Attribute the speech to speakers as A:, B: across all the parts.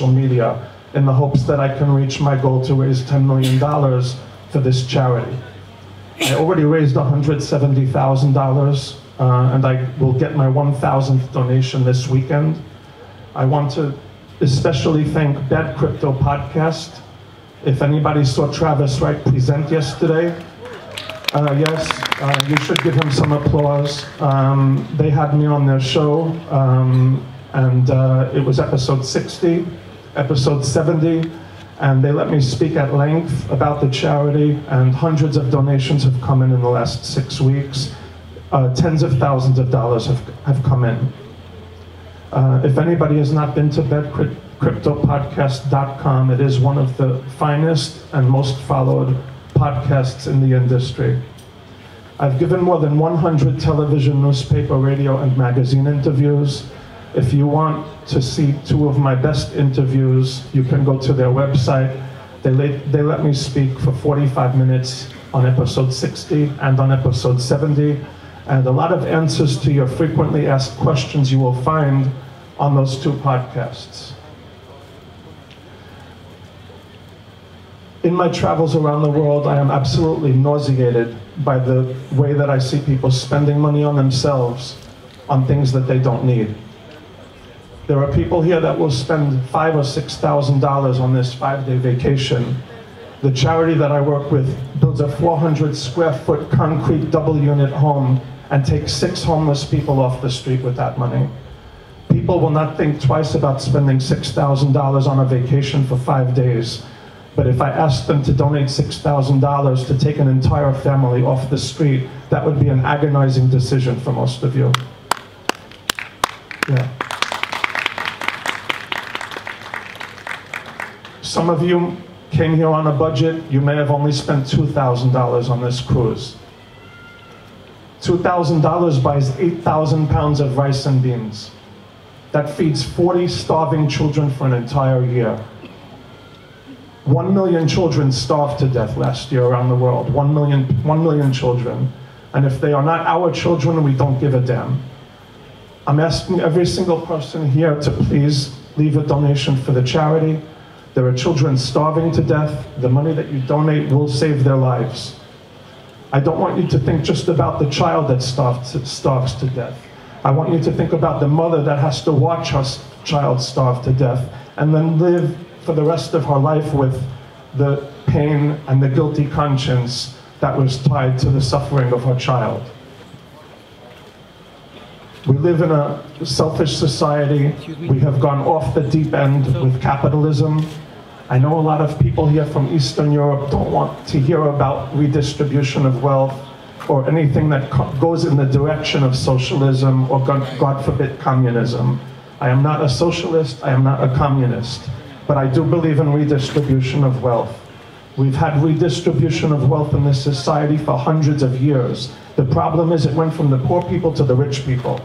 A: media in the hopes that I can reach my goal to raise $10 million for this charity. I already raised $170,000, and I will get my 1,000th donation this weekend. I want to especially thank Bad Crypto Podcast. If anybody saw Travis Wright present yesterday, yes, you should give him some applause. They had me on their show, and it was episode 60, episode 70, and they let me speak at length about the charity, and hundreds of donations have come in the last 6 weeks. Tens of thousands of dollars have come in. If anybody has not been to bedcryptopodcast.com, it is one of the finest and most followed podcasts in the industry. I've given more than 100 television, newspaper, radio, and magazine interviews. If you want to see 2 of my best interviews, you can go to their website. They let me speak for 45 minutes on episode 60 and on episode 70. And a lot of answers to your frequently asked questions you will find on those 2 podcasts. In my travels around the world, I am absolutely nauseated by the way that I see people spending money on themselves on things that they don't need. There are people here that will spend $5,000 or $6,000 on this 5-day vacation. The charity that I work with builds a 400 square foot concrete double unit home and takes 6 homeless people off the street with that money. People will not think twice about spending $6,000 on a vacation for 5 days. But if I asked them to donate $6,000 to take an entire family off the street, that would be an agonizing decision for most of you. Yeah. Some of you came here on a budget. You may have only spent $2,000 on this cruise. $2,000 buys 8,000 pounds of rice and beans. That feeds 40 starving children for an entire year. 1 million children starved to death last year around the world. 1 million children. And if they are not our children, we don't give a damn. I'm asking every single person here to please leave a donation for the charity. There are children starving to death. The money that you donate will save their lives. I don't want you to think just about the child that starves to death. I want you to think about the mother that has to watch her child starve to death and then live for the rest of her life with the pain and the guilty conscience that was tied to the suffering of her child. We live in a selfish society. We have gone off the deep end with capitalism. I know a lot of people here from Eastern Europe don't want to hear about redistribution of wealth or anything that goes in the direction of socialism or, God forbid, communism. I am not a socialist, I am not a communist, but I do believe in redistribution of wealth. We've had redistribution of wealth in this society for hundreds of years. The problem is it went from the poor people to the rich people.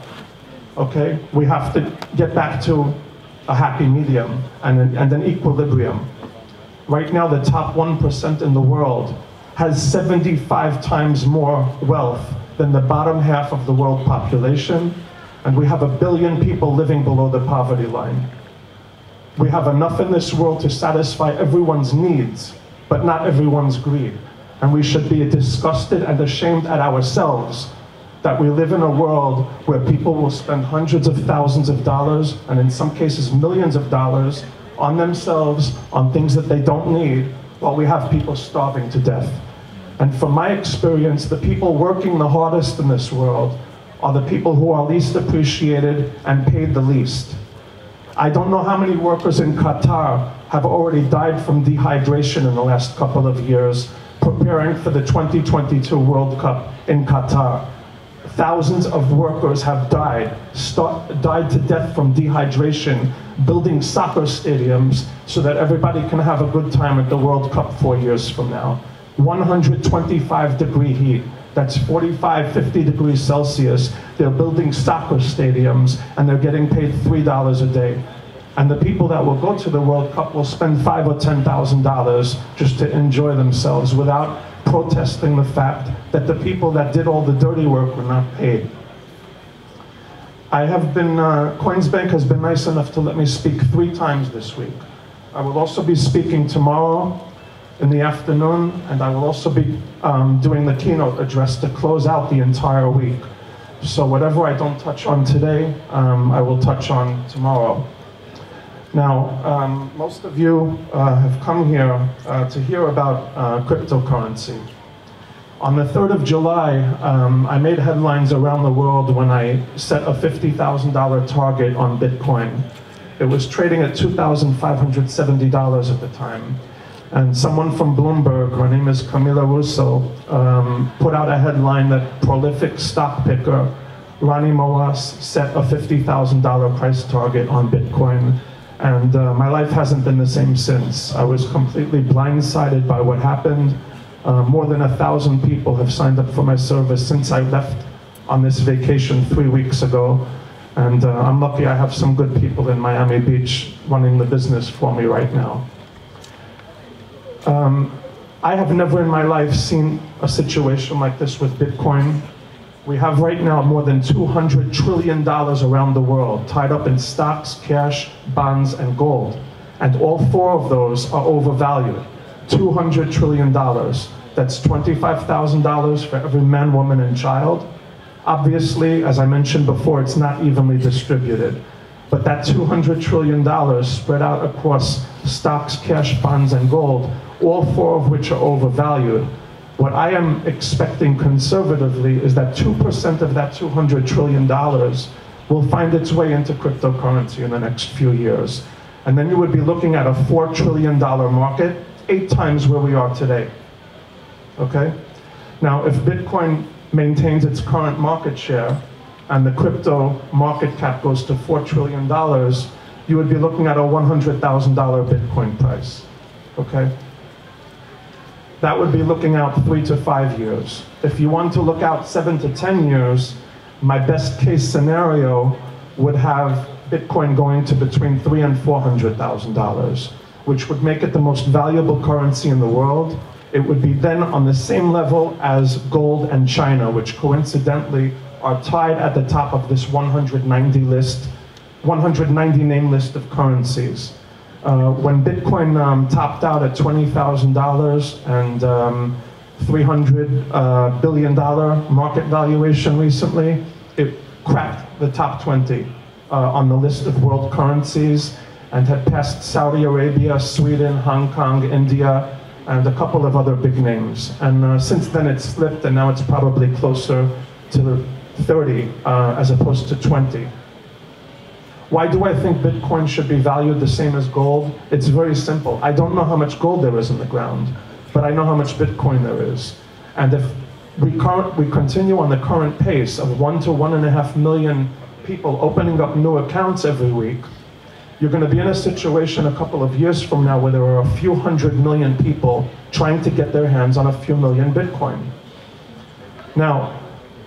A: Okay? We have to get back to a happy medium and an equilibrium. Right now, the top 1% in the world has 75 times more wealth than the bottom half of the world population, and we have 1 billion people living below the poverty line. We have enough in this world to satisfy everyone's needs, but not everyone's greed. And we should be disgusted and ashamed at ourselves that we live in a world where people will spend hundreds of thousands of dollars, and in some cases millions of dollars, on themselves, on things that they don't need, while we have people starving to death. And from my experience, the people working the hardest in this world are the people who are least appreciated and paid the least. I don't know how many workers in Qatar have already died from dehydration in the last couple of years, preparing for the 2022 World Cup in Qatar. Thousands of workers have died to death from dehydration, building soccer stadiums so that everybody can have a good time at the World Cup 4 years from now. 125-degree heat, that's 45, 50 degrees Celsius. They're building soccer stadiums and they're getting paid $3 a day. And the people that will go to the World Cup will spend $5,000 or $10,000 just to enjoy themselves without protesting the fact that the people that did all the dirty work were not paid. CoinsBank has been nice enough to let me speak 3 times this week. I will also be speaking tomorrow in the afternoon, and I will also be doing the keynote address to close out the entire week. So whatever I don't touch on today, I will touch on tomorrow. Now, most of you have come here to hear about cryptocurrency. On the 3rd of July, I made headlines around the world when I set a $50,000 target on Bitcoin. It was trading at $2,570 at the time. And someone from Bloomberg, her name is Camila Russo, put out a headline that prolific stock picker Ronnie Moss set a $50,000 price target on Bitcoin. And my life hasn't been the same since. I was completely blindsided by what happened. More than 1,000 people have signed up for my service since I left on this vacation 3 weeks ago. And I'm lucky I have some good people in Miami Beach running the business for me right now. I have never in my life seen a situation like this with Bitcoin. We have right now more than $200 trillion around the world tied up in stocks, cash, bonds, and gold. And all 4 of those are overvalued. $200 trillion. That's $25,000 for every man, woman, and child. Obviously, as I mentioned before, it's not evenly distributed. But that $200 trillion spread out across stocks, cash, bonds, and gold, all 4 of which are overvalued. What I am expecting conservatively is that 2% of that $200 trillion will find its way into cryptocurrency in the next few years. And then you would be looking at a $4 trillion market, 8 times where we are today. Okay? Now, if Bitcoin maintains its current market share and the crypto market cap goes to $4 trillion, you would be looking at a $100,000 Bitcoin price. Okay? That would be looking out 3 to 5 years. If you want to look out 7 to 10 years, my best case scenario would have Bitcoin going to between $300,000 and $400,000, which would make it the most valuable currency in the world. It would be then on the same level as gold and China, which coincidentally are tied at the top of this 190 name list of currencies. When Bitcoin topped out at $20,000 and $300 billion market valuation recently, it cracked the top 20 on the list of world currencies and had passed Saudi Arabia, Sweden, Hong Kong, India, and a couple of other big names. And since then it's slipped, and now it's probably closer to 30 as opposed to 20. Why do I think Bitcoin should be valued the same as gold? It's very simple. I don't know how much gold there is in the ground, but I know how much Bitcoin there is. And if we continue on the current pace of 1 to 1.5 million people opening up new accounts every week, you're going to be in a situation a couple of years from now where there are a few 100 million people trying to get their hands on a few million Bitcoin. Now,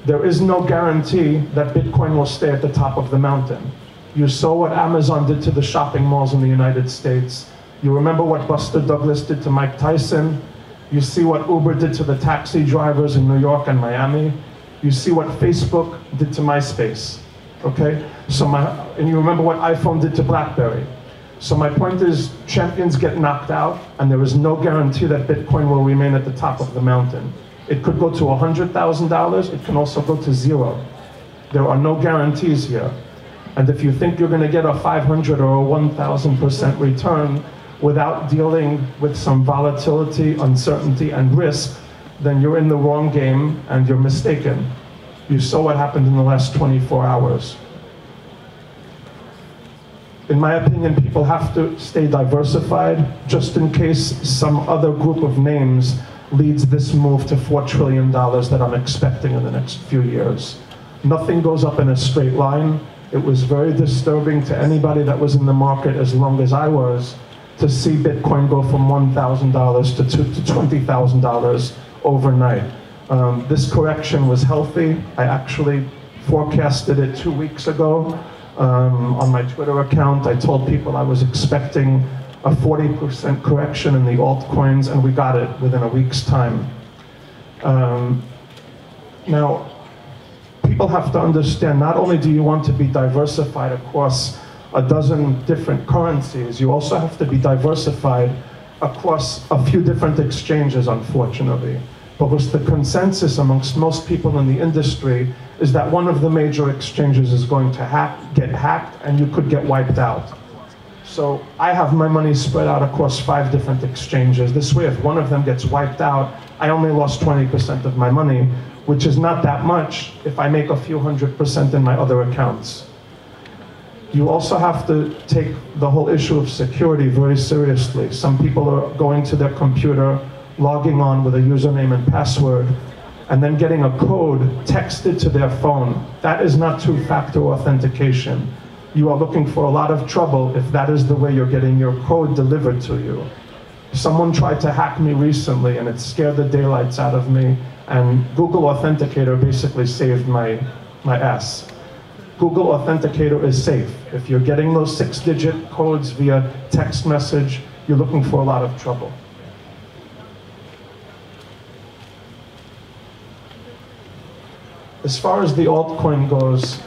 A: there is no guarantee that Bitcoin will stay at the top of the mountain. You saw what Amazon did to the shopping malls in the United States. You remember what Buster Douglas did to Mike Tyson. You see what Uber did to the taxi drivers in New York and Miami. You see what Facebook did to MySpace. Okay? And you remember what iPhone did to BlackBerry. So my point is, champions get knocked out, and there is no guarantee that Bitcoin will remain at the top of the mountain. It could go to $100,000, it can also go to 0. There are no guarantees here. And if you think you're going to get a 500 or a 1,000% return without dealing with some volatility, uncertainty, and risk, then you're in the wrong game and you're mistaken. You saw what happened in the last 24 hours. In my opinion, people have to stay diversified just in case some other group of names leads this move to $4 trillion that I'm expecting in the next few years. Nothing goes up in a straight line. It was very disturbing to anybody that was in the market as long as I was to see Bitcoin go from $1,000 to $20,000 overnight. This correction was healthy. I actually forecasted it 2 weeks ago on my Twitter account. I told people I was expecting a 40% correction in the altcoins, and we got it within a week's time. Now, people have to understand, not only do you want to be diversified across a dozen different currencies, you also have to be diversified across a few different exchanges, unfortunately. Because the consensus amongst most people in the industry is that one of the major exchanges is going to get hacked and you could get wiped out. So I have my money spread out across 5 different exchanges. This way, if one of them gets wiped out, I only lost 20% of my money, which is not that much if I make a few 100% in my other accounts. You also have to take the whole issue of security very seriously. Some people are going to their computer, logging on with a username and password, and then getting a code texted to their phone. That is not two-factor authentication. You are looking for a lot of trouble if that is the way you're getting your code delivered to you. Someone tried to hack me recently and it scared the daylights out of me, and Google Authenticator basically saved my ass. Google Authenticator is safe. If you're getting those 6-digit codes via text message, you're looking for a lot of trouble. As far as the altcoin goes,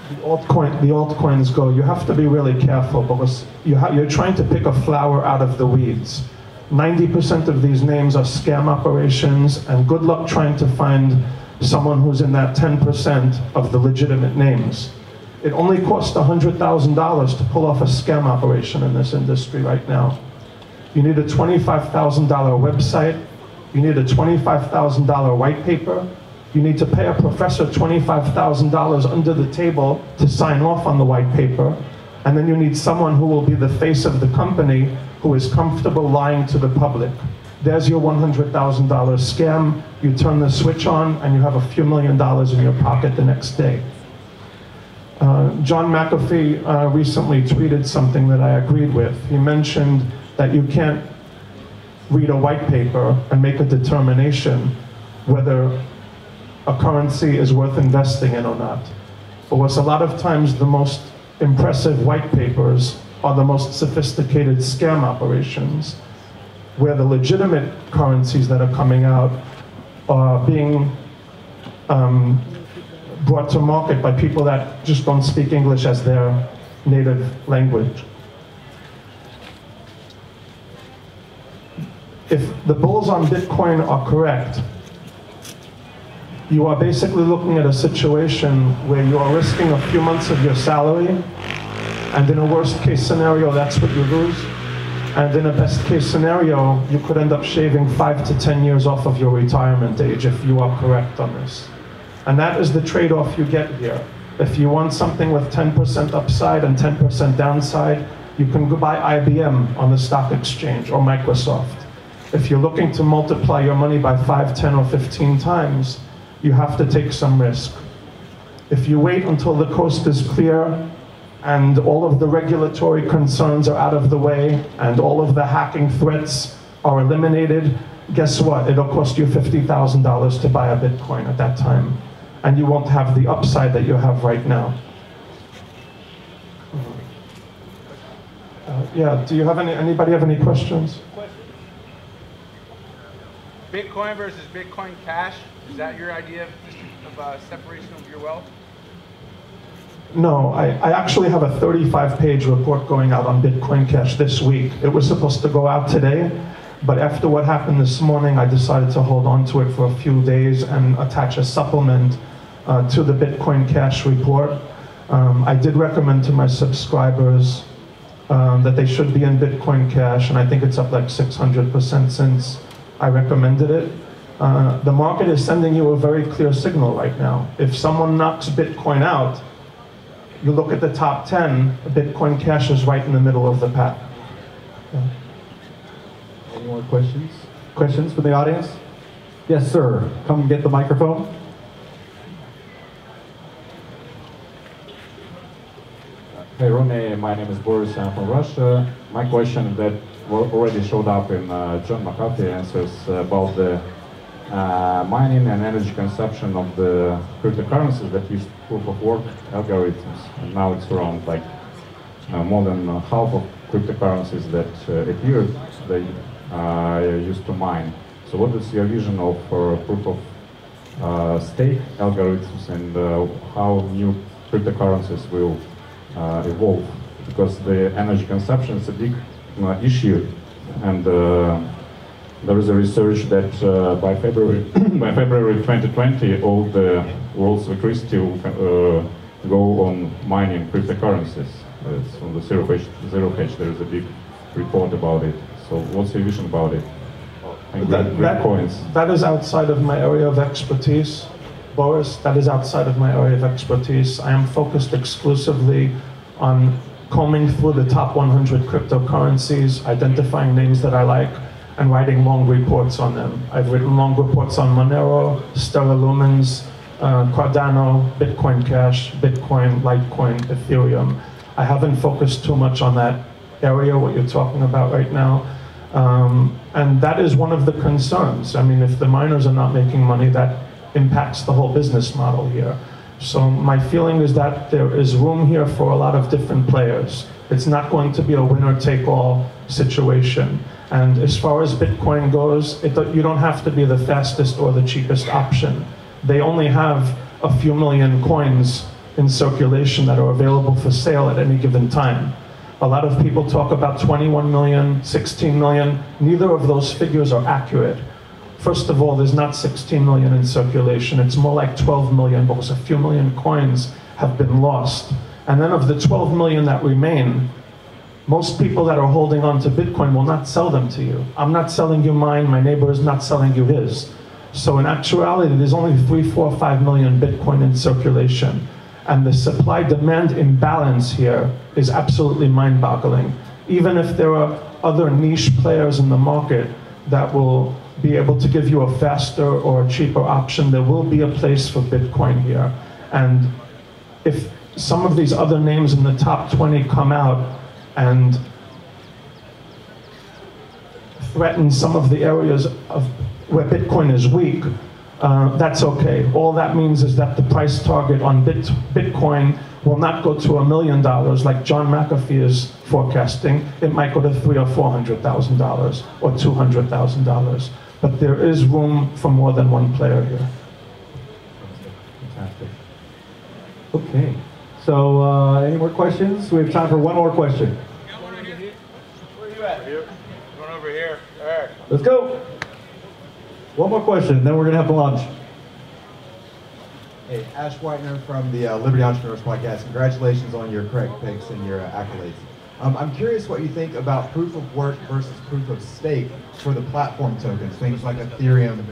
A: the altcoins go, you have to be really careful because you're trying to pick a flower out of the weeds. 90% of these names are scam operations, and good luck trying to find someone who's in that 10% of the legitimate names. It only costs $100,000 to pull off a scam operation in this industry right now. You need a $25,000 website, you need a $25,000 white paper, you need to pay a professor $25,000 under the table to sign off on the white paper, and then you need someone who will be the face of the company who is comfortable lying to the public. There's your $100,000 scam. You turn the switch on and you have a few $1 million in your pocket the next day. John McAfee recently tweeted something that I agreed with. He mentioned that you can't read a white paper and make a determination whether a currency is worth investing in or not. Because a lot of times the most impressive white papers are the most sophisticated scam operations, where the legitimate currencies that are coming out are being brought to market by people that just don't speak English as their native language. If the bulls on Bitcoin are correct, you are basically looking at a situation where you are risking a few months of your salary, and in a worst case scenario, that's what you lose. And in a best case scenario, you could end up shaving 5 to 10 years off of your retirement age if you are correct on this. And that is the trade-off you get here. If you want something with 10% upside and 10% downside, you can go buy IBM on the stock exchange or Microsoft. If you're looking to multiply your money by 5, 10, or 15 times, you have to take some risk. If you wait until the coast is clear and all of the regulatory concerns are out of the way and all of the hacking threats are eliminated, guess what? It'll cost you $50,000 to buy a Bitcoin at that time, and you won't have the upside that you have right now. Yeah, do you have anybody have any questions?
B: Bitcoin versus Bitcoin Cash, is that your idea of separation of your wealth?
A: No, I actually have a 35-page report going out on Bitcoin Cash this week. It was supposed to go out today, but after what happened this morning, I decided to hold on to it for a few days and attach a supplement to the Bitcoin Cash report. I did recommend to my subscribers that they should be in Bitcoin Cash, and I think it's up like 600% since I recommended it. The market is sending you a very clear signal right now. If someone knocks Bitcoin out, you look at the top 10, Bitcoin Cash is right in the middle of the pack. Yeah.
C: Any more questions? Questions from the audience? Yes, sir. Come get the microphone.
D: Hey, Ronnie, my name is Boris, I'm from Russia. My question that already showed up in John McAfee answers about the mining and energy consumption of the cryptocurrencies that use proof of work algorithms. And now it's around like more than half of cryptocurrencies that appeared, they used to mine. So what is your vision of proof of stake algorithms and how new cryptocurrencies will evolve, because the energy consumption is a big issue, and there is a research that by February by February 2020, all the world's electricity will go on mining cryptocurrencies. It's on the Zero Hedge. There is a big report about it. So what's your vision about it? And green coins.
A: That is outside of my area of expertise, Boris. That is outside of my area of expertise. I am focused exclusively on combing through the top 100 cryptocurrencies, identifying names that I like, and writing long reports on them. I've written long reports on Monero, Stellar Lumens, Cardano, Bitcoin Cash, Bitcoin, Litecoin, Ethereum. I haven't focused too much on that area, what you're talking about right now. And that is one of the concerns. I mean, if the miners are not making money, that impacts the whole business model here. So my feeling is that there is room here for a lot of different players. It's not going to be a winner-take-all situation. And as far as Bitcoin goes, you don't have to be the fastest or the cheapest option. They only have a few million coins in circulation that are available for sale at any given time. A lot of people talk about 21 million, 16 million. Neither of those figures are accurate. First of all, there's not 16 million in circulation. It's more like 12 million, because a few million coins have been lost. And then of the 12 million that remain, most people that are holding on to Bitcoin will not sell them to you. I'm not selling you mine, my neighbor is not selling you his. So in actuality, there's only 3, 4, 5 million Bitcoin in circulation. And the supply-demand imbalance here is absolutely mind-boggling. Even if there are other niche players in the market that will be able to give you a faster or a cheaper option, there will be a place for Bitcoin here. And if some of these other names in the top 20 come out and threaten some of the areas of where Bitcoin is weak, that's okay. All that means is that the price target on Bitcoin will not go to $1 million like John McAfee is forecasting. It might go to $300,000 or $400,000 or $200,000. But there is room for more than one player here.
C: Fantastic. Okay. So any more questions? We have time for one more question.
B: Where are you at? Here. Going over here. All right.
C: Let's go. One more question, then we're going to have lunch.
E: Hey, Ash Whitener from the Liberty Entrepreneurs Podcast. Congratulations on your correct picks and your accolades. I'm curious what you think about proof of work versus proof of stake for the platform tokens, things like Ethereum,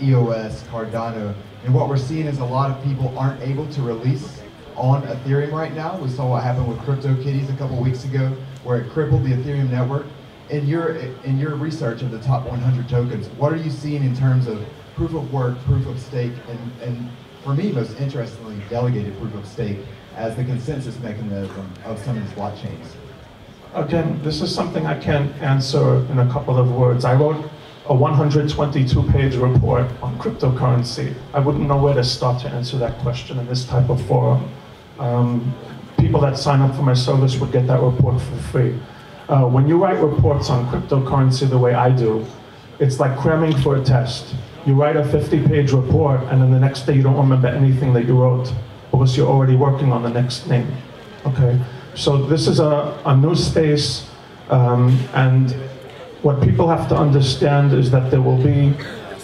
E: EOS, Cardano. And what we're seeing is a lot of people aren't able to release on Ethereum right now. We saw what happened with CryptoKitties a couple weeks ago, where it crippled the Ethereum network. In your research of the top 100 tokens, what are you seeing in terms of proof of work, proof of stake, and for me, most interestingly, delegated proof of stake as the consensus mechanism of some of these blockchains?
A: Again, this is something I can't answer in a couple of words. I wrote a 122-page report on cryptocurrency. I wouldn't know where to start to answer that question in this type of forum. People that sign up for my service would get that report for free. When you write reports on cryptocurrency the way I do, it's like cramming for a test. You write a 50-page report, and then the next day you don't remember anything that you wrote, because you're already working on the next name. Okay? So this is a new space, and what people have to understand is that there will be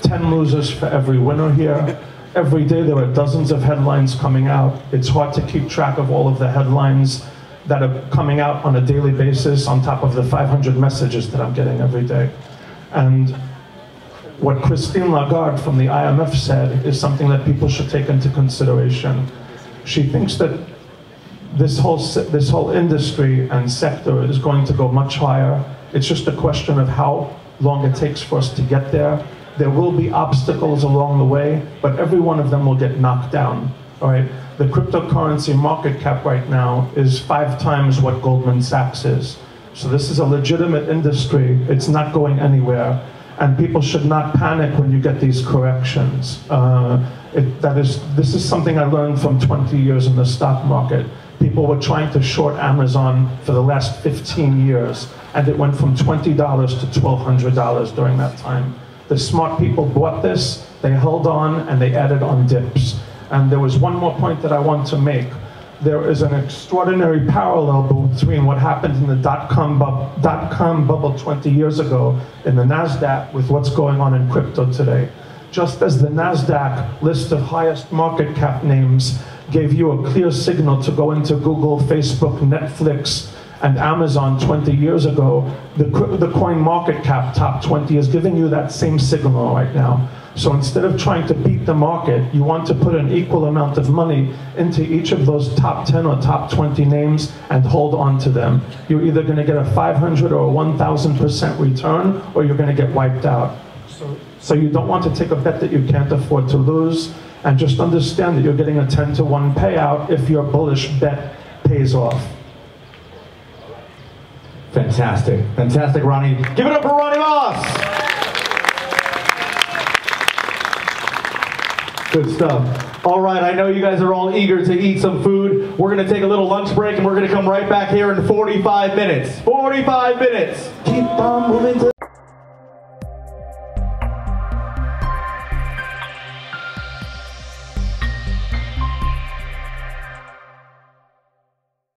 A: 10 losers for every winner here. Every day there are dozens of headlines coming out. It's hard to keep track of all of the headlines that are coming out on a daily basis on top of the 500 messages that I'm getting every day. And what Christine Lagarde from the IMF said is something that people should take into consideration. She thinks that this whole industry and sector is going to go much higher. It's just a question of how long it takes for us to get there. There will be obstacles along the way, but every one of them will get knocked down, all right? The cryptocurrency market cap right now is 5 times what Goldman Sachs is. So this is a legitimate industry. It's not going anywhere. And people should not panic when you get these corrections. This is something I learned from 20 years in the stock market. People were trying to short Amazon for the last 15 years, and it went from $20 to $1,200 during that time. The smart people bought this, they held on, and they added on dips. And there was one more point that I want to make. There is an extraordinary parallel between what happened in the dot-com bubble 20 years ago in the NASDAQ with what's going on in crypto today. Just as the NASDAQ list of highest market cap names gave you a clear signal to go into Google, Facebook, Netflix, and Amazon 20 years ago, the coin market cap top 20 is giving you that same signal right now. So instead of trying to beat the market, you want to put an equal amount of money into each of those top 10 or top 20 names and hold on to them. You're either going to get a 500 or a 1,000% return, or you're going to get wiped out. So you don't want to take a bet that you can't afford to lose, and just understand that you're getting a 10-to-1 payout if your bullish bet pays off.
C: Fantastic. Fantastic, Ronnie. Give it up for Ronnie Moss! Good stuff. All right, I know you guys are all eager to eat some food. We're going to take a little lunch break, and we're going to come right back here in 45 minutes. 45 minutes! Keep on moving to